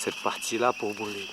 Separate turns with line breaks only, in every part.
cette partie-là pour brûler.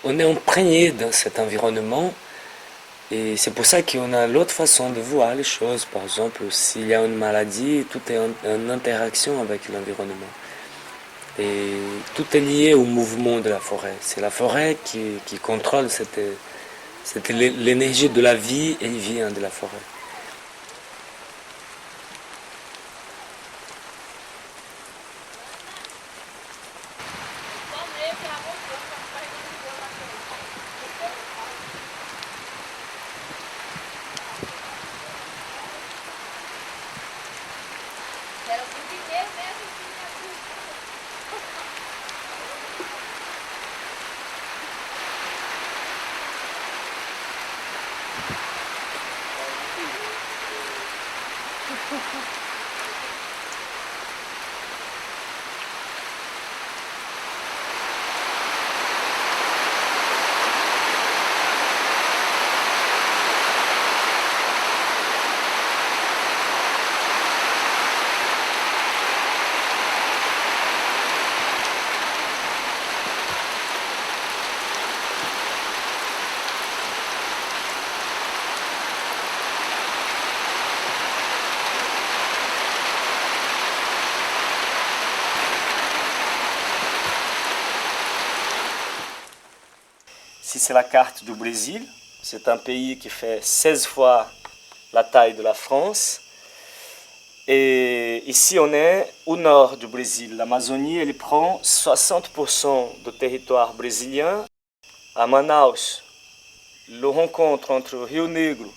On est imprégné dans cet environnement et c'est pour ça qu'on a l'autre façon de voir les choses. Par exemple, s'il y a une maladie, tout est en interaction avec l'environnement. Et tout est lié au mouvement de la forêt. C'est la forêt qui contrôle l'énergie de la vie, elle vient de la forêt. Ici, c'est la carte du Brésil. C'est un pays qui fait 16 fois la taille de la France. Et ici, on est au nord du Brésil. L'Amazonie, elle prend 60% du territoire brésilien. À Manaus, le rencontre entre Rio Negro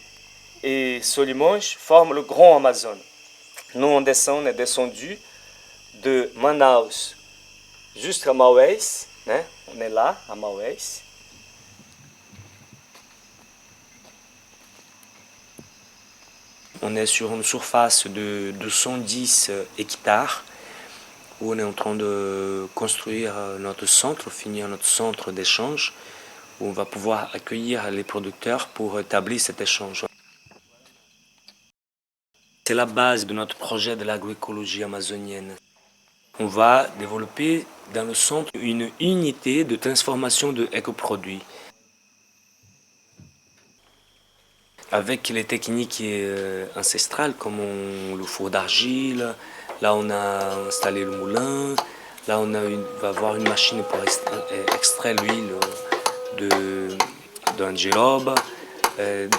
et Solimões forme le Grand Amazone. Nous, on est descendu de Manaus jusqu'à Maués. Né? On est là, à Maués. On est sur une surface de 210 hectares où on est en train de construire notre centre, finir notre centre d'échange où on va pouvoir accueillir les producteurs pour établir cet échange. C'est la base de notre projet de l'agroécologie amazonienne. On va développer dans le centre une unité de transformation de écoproduits. Avec les techniques ancestrales comme le four d'argile, là on a installé le moulin, là on va avoir une machine pour extraire l'huile d'angilobe, de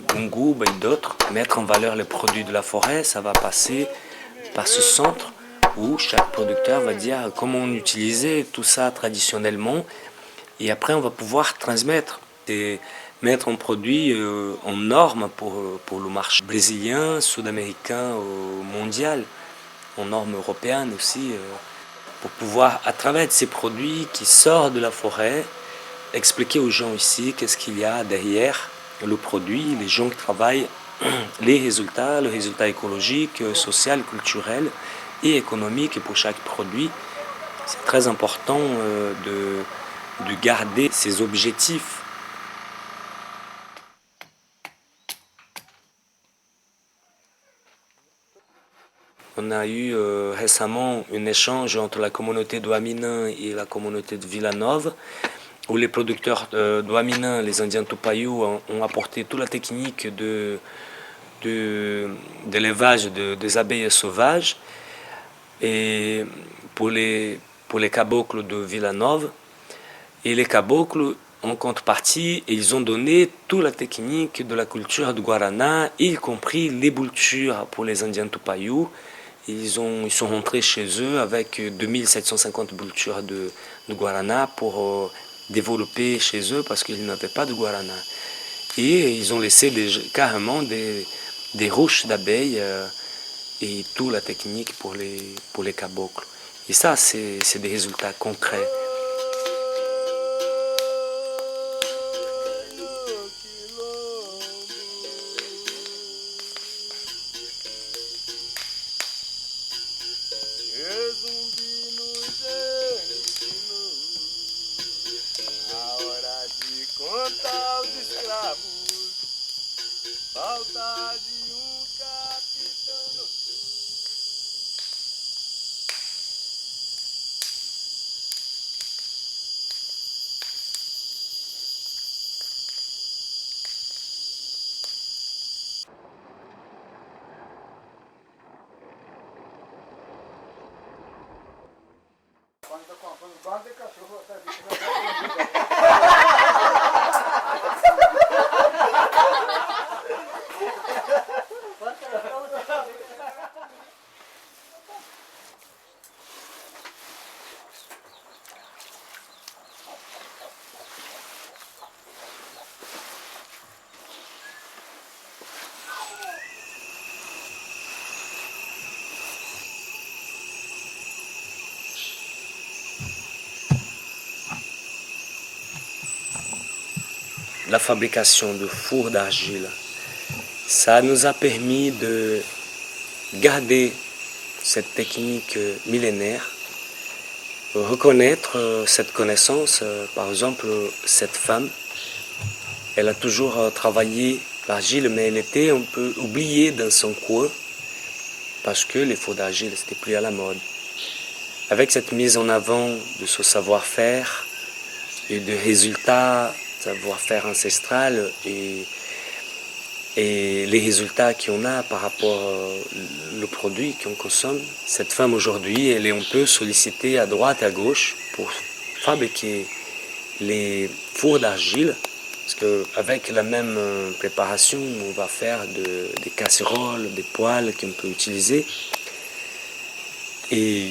gungoub et d'autres. Mettre en valeur les produits de la forêt, ça va passer par ce centre où chaque producteur va dire comment on utilisait tout ça traditionnellement et après on va pouvoir transmettre et mettre un produit en norme pour le marché brésilien, sud-américain, mondial, en normes européennes aussi, pour pouvoir, à travers ces produits qui sortent de la forêt, expliquer aux gens ici qu'est-ce qu'il y a derrière le produit, les gens qui travaillent, les résultats, le résultat écologique, social, culturel et économique pour chaque produit. C'est très important de garder ces objectifs. On a eu récemment un échange entre la communauté d'Ouamina et la communauté de Villanova, où les producteurs d'Ouamina, les Indiens Tupayou, ont apporté toute la technique d'élevage des abeilles sauvages. Et pour les cabocles de Villanova, et les cabocles, en contrepartie, ils ont donné toute la technique de la culture du Guarana, y compris les boultures pour les Indiens Tupayou. Ils sont rentrés chez eux avec 2750 boultures de Guarana pour développer chez eux parce qu'ils n'avaient pas de Guarana. Et ils ont laissé carrément des ruches d'abeilles et toute la technique pour les cabocles. Et ça, c'est des résultats concrets. La fabrication de fours d'argile, ça nous a permis de garder cette technique millénaire, reconnaître cette connaissance. Par exemple, cette femme, elle a toujours travaillé l'argile, mais elle était un peu oubliée dans son coin parce que les fours d'argile, c'était plus à la mode. Avec cette mise en avant de ce savoir-faire et de résultats, savoir-faire ancestral et les résultats qu'on a par rapport au produit qu'on consomme, cette femme aujourd'hui, elle est un peu sollicitée à droite et à gauche pour fabriquer les fours d'argile, parce qu'avec la même préparation, on va faire des casseroles, des poêles qu'on peut utiliser. Et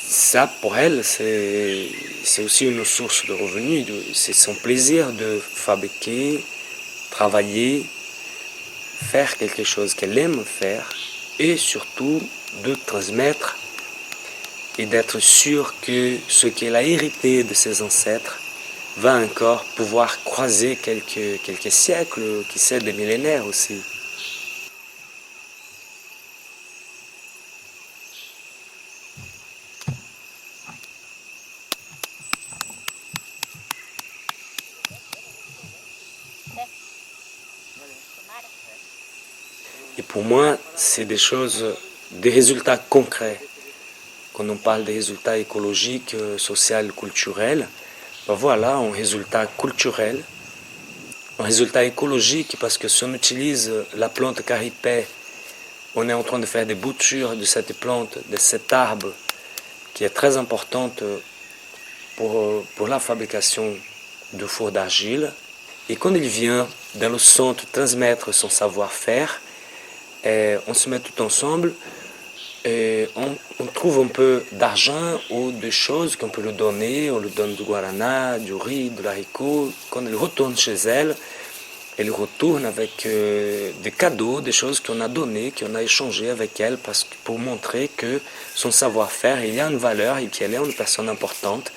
ça, pour elle, c'est aussi une source de revenus. C'est son plaisir de fabriquer, travailler, faire quelque chose qu'elle aime faire et surtout de transmettre et d'être sûr que ce qu'elle a hérité de ses ancêtres va encore pouvoir croiser quelques siècles, qui sait, des millénaires aussi. Et pour moi, c'est des choses, des résultats concrets. Quand on parle des résultats écologiques, sociaux, culturels, ben voilà, un résultat culturel, un résultat écologique, parce que si on utilise la plante caripé, on est en train de faire des boutures de cette plante, de cet arbre, qui est très importante pour la fabrication de fours d'argile. Et quand il vient dans le centre transmettre son savoir-faire, on se met tout ensemble et on trouve un peu d'argent ou de choses qu'on peut lui donner. On lui donne du guarana, du riz, de l'haricot. Quand elle retourne chez elle, elle retourne avec des cadeaux, des choses qu'on a données, qu'on a échangées avec elle pour montrer que son savoir-faire, il y a une valeur et qu'elle est une personne importante.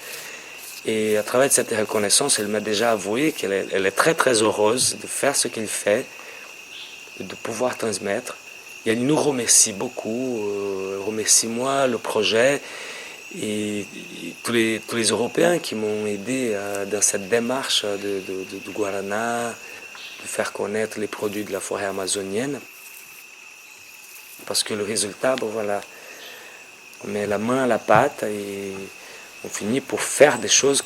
Et à travers cette reconnaissance, elle m'a déjà avoué qu'elle est très très heureuse de faire ce qu'il fait, de pouvoir transmettre. Et elle nous remercie beaucoup, remercie moi, le projet et tous les Européens qui m'ont aidé dans cette démarche de Guarana, de faire connaître les produits de la forêt amazonienne. Parce que le résultat, bon voilà, on met la main à la pâte et on finit pour faire des choses